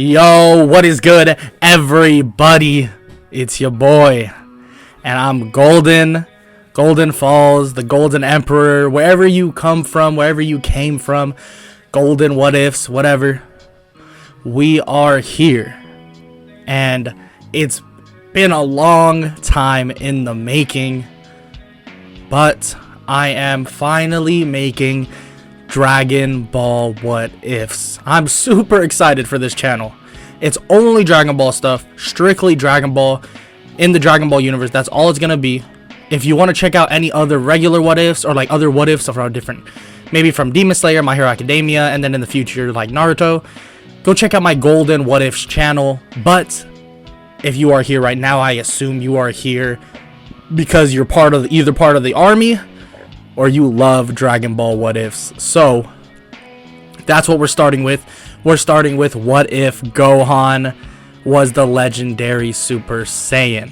Yo, what is good, everybody? It's your boy, and I'm Golden Falls, the Golden Emperor, wherever you come from, wherever you came from, Golden What Ifs, whatever. We are here, and it's been a long time in the making, but I am finally making Dragon Ball What Ifs. I'm super excited for this channel. It's only Dragon Ball stuff, strictly Dragon Ball in the Dragon Ball universe. That's all it's gonna be. If you want to check out any other regular What Ifs or like other What Ifs from different, maybe from Demon Slayer, My Hero Academia, and then in the future like Naruto, go check out my Golden What Ifs channel. But if you are here right now, I assume you are here because you're part of either part of the army or you love Dragon Ball What Ifs. So that's what we're starting with. We're starting with what if Gohan was the legendary Super Saiyan.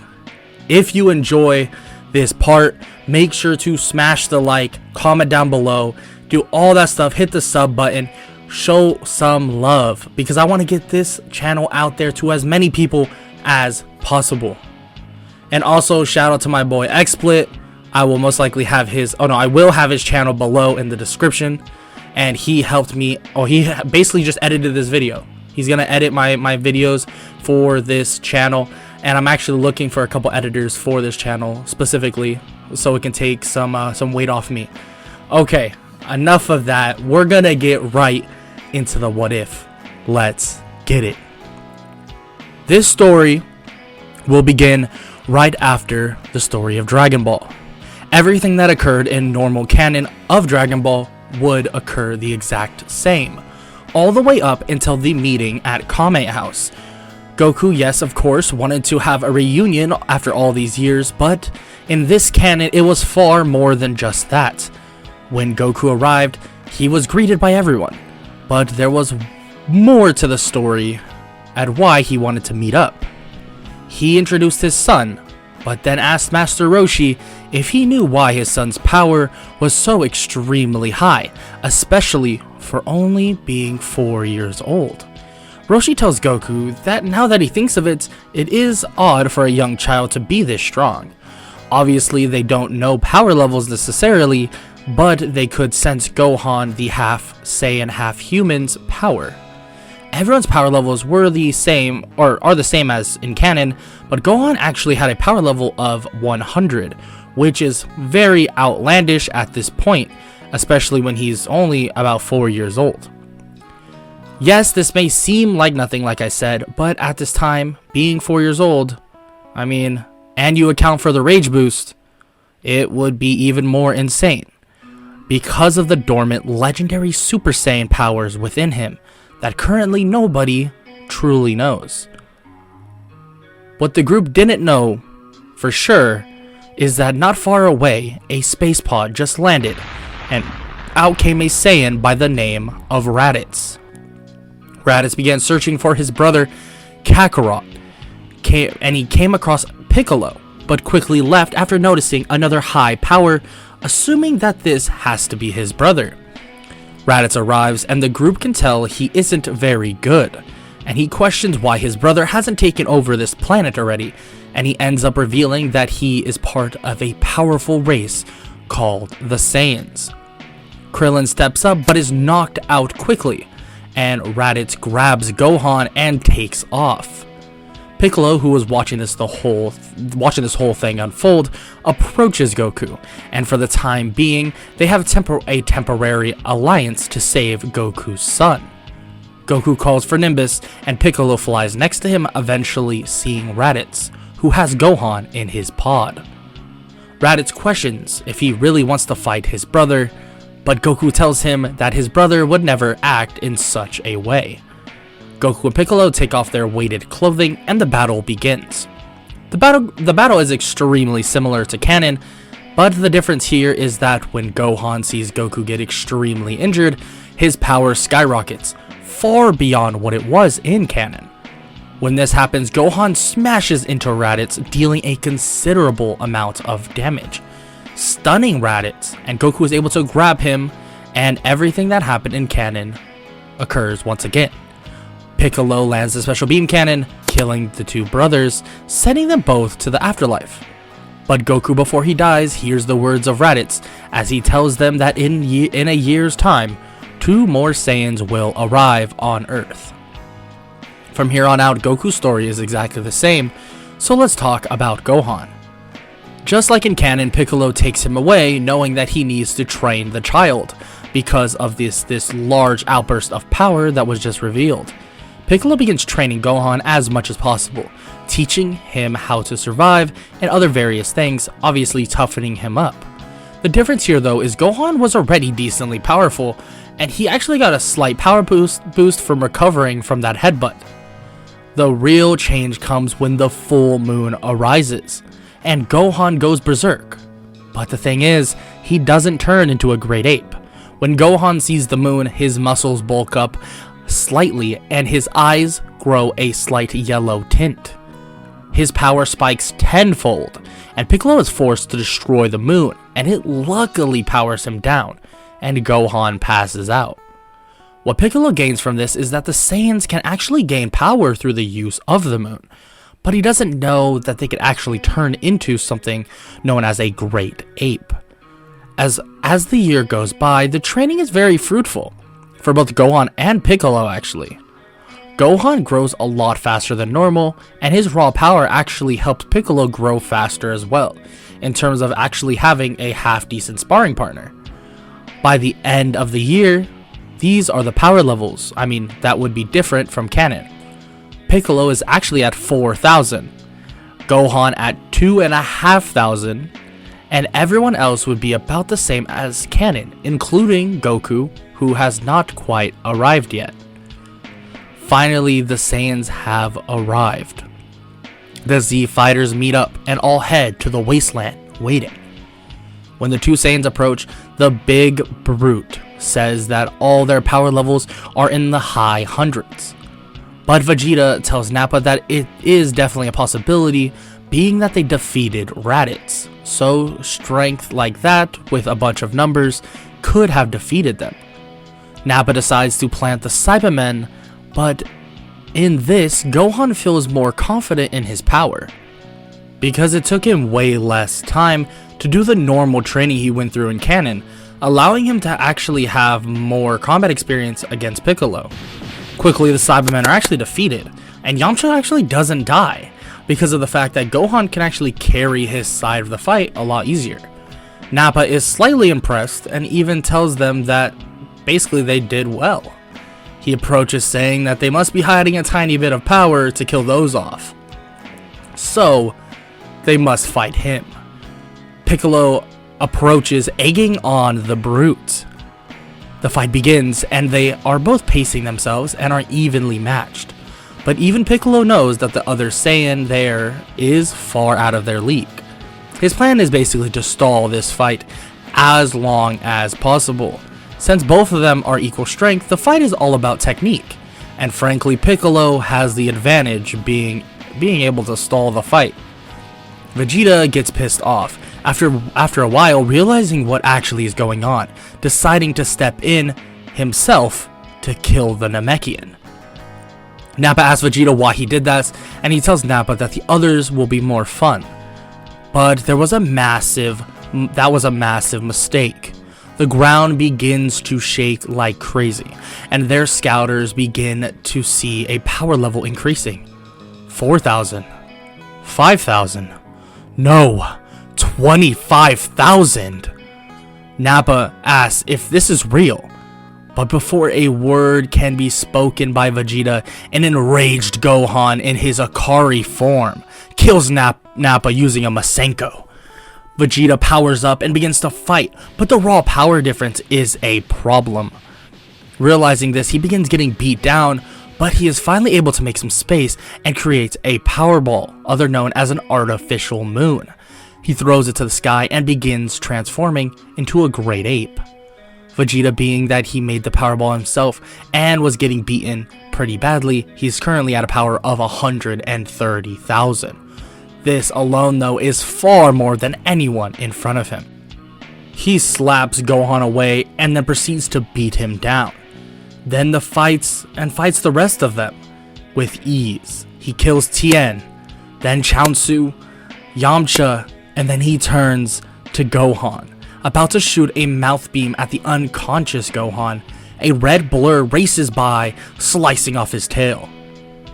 If you enjoy this part, make sure to smash the like, comment down below, do all that stuff, hit the sub button, show some love, because I want to get this channel out there to as many people as possible. And also shout out to my boy XSplit. I will most likely have his, I will have his channel below in the description, and he helped me, he basically just edited this video. He's gonna edit my videos for this channel, and I'm actually looking for a couple editors for this channel specifically, so it can take some weight off me. Okay, enough of that. We're gonna get right into the what if. Let's get it. This story will begin right after the story of Dragon Ball. Everything that occurred in normal canon of Dragon Ball would occur the exact same, all the way up until the meeting at Kame House. Goku, yes, of course, wanted to have a reunion after all these years, but in this canon, it was far more than just that. When Goku arrived, he was greeted by everyone, but there was more to the story at why he wanted to meet up. He introduced his son, but then asked Master Roshi if he knew why his son's power was so extremely high, especially for only being 4 years old. Roshi tells Goku that now that he thinks of it, it is odd for a young child to be this strong. Obviously, they don't know power levels necessarily, but they could sense Gohan, the half Saiyan, half human's power. Everyone's power levels were the same, or are the same as in canon, but Gohan actually had a power level of 100, which is very outlandish at this point, especially when he's only about 4 years old. Yes, this may seem like nothing, like I said, but at this time, being 4 years old, and you account for the rage boost, it would be even more insane, because of the dormant legendary Super Saiyan powers within him that currently nobody truly knows. What the group didn't know for sure is that not far away, a space pod just landed, and out came a Saiyan by the name of Raditz. Raditz began searching for his brother Kakarot, and he came across Piccolo, but quickly left after noticing another high power, assuming that this has to be his brother. Raditz arrives, and the group can tell he isn't very good, and he questions why his brother hasn't taken over this planet already, and he ends up revealing that he is part of a powerful race called the Saiyans. Krillin steps up but is knocked out quickly, and Raditz grabs Gohan and takes off. Piccolo, who was watching this whole thing unfold, approaches Goku, and for the time being, they have a temporary alliance to save Goku's son. Goku calls for Nimbus, and Piccolo flies next to him, eventually seeing Raditz, who has Gohan in his pod. Raditz questions if he really wants to fight his brother, but Goku tells him that his brother would never act in such a way. Goku and Piccolo take off their weighted clothing, and the battle begins. The battle is extremely similar to canon, but the difference here is that when Gohan sees Goku get extremely injured, his power skyrockets, far beyond what it was in canon. When this happens, Gohan smashes into Raditz, dealing a considerable amount of damage, stunning Raditz, and Goku is able to grab him, and everything that happened in canon occurs once again. Piccolo lands the special beam cannon, killing the two brothers, sending them both to the afterlife. But Goku, before he dies, hears the words of Raditz as he tells them that in a year's time, 2 more Saiyans will arrive on Earth. From here on out, Goku's story is exactly the same, so let's talk about Gohan. Just like in canon, Piccolo takes him away knowing that he needs to train the child because of this large outburst of power that was just revealed. Piccolo begins training Gohan as much as possible, teaching him how to survive and other various things, obviously toughening him up. The difference here though is Gohan was already decently powerful, and he actually got a slight power boost from recovering from that headbutt. The real change comes when the full moon arises, and Gohan goes berserk. But the thing is, he doesn't turn into a great ape. When Gohan sees the moon, his muscles bulk up slightly and his eyes grow a slight yellow tint. His power spikes tenfold, and Piccolo is forced to destroy the moon, and it luckily powers him down, and Gohan passes out. What Piccolo gains from this is that the Saiyans can actually gain power through the use of the moon, but he doesn't know that they could actually turn into something known as a great ape. As the year goes by, the training is very fruitful, for both Gohan and Piccolo actually. Gohan grows a lot faster than normal, and his raw power actually helps Piccolo grow faster as well, in terms of actually having a half-decent sparring partner. By the end of the year, these are the power levels, that would be different from canon. Piccolo is actually at 4,000, Gohan at 2,500, and everyone else would be about the same as canon, including Goku, who has not quite arrived yet. Finally, the Saiyans have arrived. The Z fighters meet up and all head to the wasteland, waiting. When the 2 Saiyans approach, the big brute says that all their power levels are in the high hundreds. But Vegeta tells Nappa that it is definitely a possibility, being that they defeated Raditz. So strength like that, with a bunch of numbers, could have defeated them. Nappa decides to plant the Cybermen, but in this, Gohan feels more confident in his power, because it took him way less time to do the normal training he went through in canon, allowing him to actually have more combat experience against Piccolo. Quickly, the Cybermen are actually defeated, and Yamcha actually doesn't die, because of the fact that Gohan can actually carry his side of the fight a lot easier. Nappa is slightly impressed and even tells them that basically they did well. He approaches saying that they must be hiding a tiny bit of power to kill those off, so they must fight him. Piccolo approaches, egging on the brute. The fight begins, and they are both pacing themselves and are evenly matched. But even Piccolo knows that the other Saiyan there is far out of their league. His plan is basically to stall this fight as long as possible. Since both of them are equal strength, the fight is all about technique, and frankly Piccolo has the advantage being able to stall the fight. Vegeta gets pissed off after a while, realizing what actually is going on, deciding to step in himself to kill the Namekian. Nappa asks Vegeta why he did that, and he tells Nappa that the others will be more fun. But that was a massive mistake. The ground begins to shake like crazy, and their scouters begin to see a power level increasing. 4,000, 5,000, no, 25,000. Nappa asks if this is real, but before a word can be spoken by Vegeta, an enraged Gohan in his Akari form kills Nappa using a Masenko. Vegeta powers up and begins to fight, but the raw power difference is a problem. Realizing this, he begins getting beat down, but he is finally able to make some space and creates a power ball, other known as an artificial moon. He throws it to the sky and begins transforming into a great ape. Vegeta, being that he made the power ball himself and was getting beaten pretty badly, he's currently at a power of 130,000. This alone, though, is far more than anyone in front of him. He slaps Gohan away and then proceeds to beat him down. Then fights the rest of them, with ease. He kills Tien, then Chaozu, Yamcha, and then he turns to Gohan, about to shoot a mouth beam at the unconscious Gohan. A red blur races by, slicing off his tail.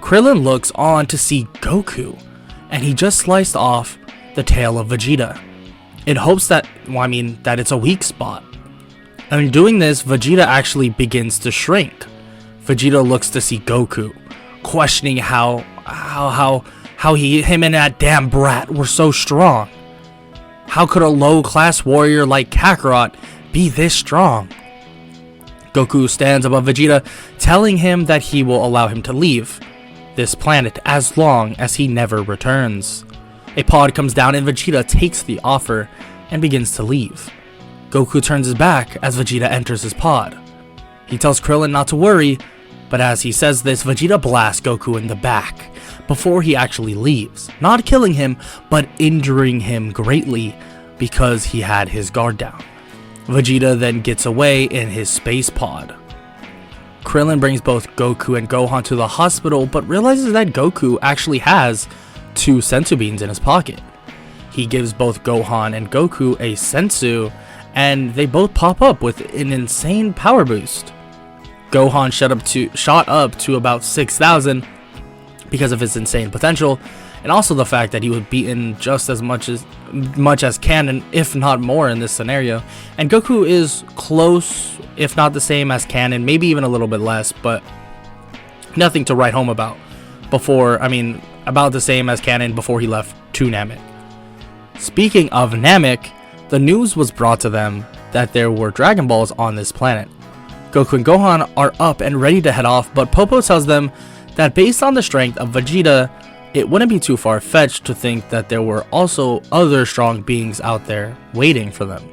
Krillin looks on to see Goku, and he just sliced off the tail of Vegeta, in hopes that, that it's a weak spot. And in doing this, Vegeta actually begins to shrink. Vegeta looks to see Goku, questioning how him and that damn brat were so strong. How could a low-class warrior like Kakarot be this strong? Goku stands above Vegeta, telling him that he will allow him to leave this planet as long as he never returns. A pod comes down and Vegeta takes the offer and begins to leave. Goku turns his back as Vegeta enters his pod. He tells Krillin not to worry, but as he says this, Vegeta blasts Goku in the back before he actually leaves, not killing him, but injuring him greatly because he had his guard down. Vegeta then gets away in his space pod. Krillin brings both Goku and Gohan to the hospital, but realizes that Goku actually has 2 senzu beans in his pocket. He gives both Gohan and Goku a senzu, and they both pop up with an insane power boost. Gohan shot up to about 6,000 because of his insane potential, and also the fact that he was beaten just as much as canon, if not more, in this scenario. And Goku is close, if not the same as canon, maybe even a little bit less, but nothing to write home about. About the same as canon before he left to Namek. Speaking of Namek, the news was brought to them that there were Dragon Balls on this planet. Goku and Gohan are up and ready to head off, but Popo tells them that based on the strength of Vegeta, it wouldn't be too far-fetched to think that there were also other strong beings out there waiting for them,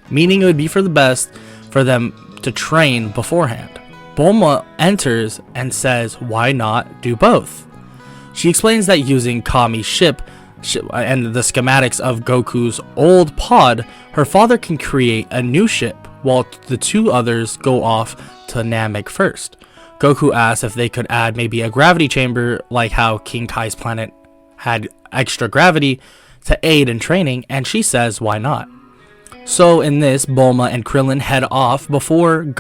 meaning it would be for the best for them to train beforehand. Bulma enters and says, why not do both? She explains that using Kami's ship and the schematics of Goku's old pod, her father can create a new ship while the 2 others go off to Namek first. Goku asks if they could add maybe a gravity chamber like how King Kai's planet had extra gravity to aid in training, and she says why not. So in this, Bulma and Krillin head off before without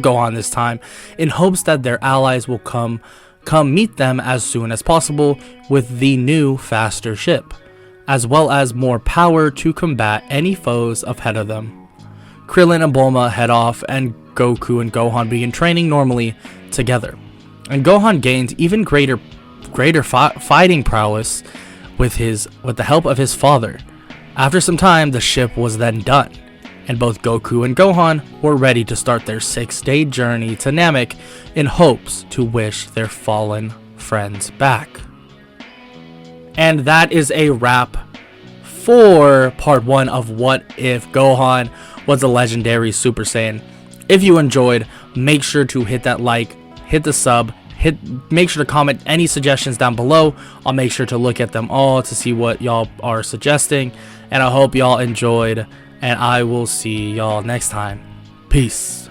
Gohan this time, in hopes that their allies will come meet them as soon as possible with the new, faster ship, as well as more power to combat any foes ahead of them. Krillin and Bulma head off, and Goku and Gohan begin training normally together. And Gohan gains even greater fighting prowess with the help of his father. After some time, the ship was then done, and both Goku and Gohan were ready to start their 6-day journey to Namek in hopes to wish their fallen friends back. And that is a wrap for part 1 of What If Gohan Was a Legendary Super Saiyan. If you enjoyed, make sure to hit that like, hit the sub, make sure to comment any suggestions down below. I'll make sure to look at them all to see what y'all are suggesting, and I hope y'all enjoyed, and I will see y'all next time. Peace.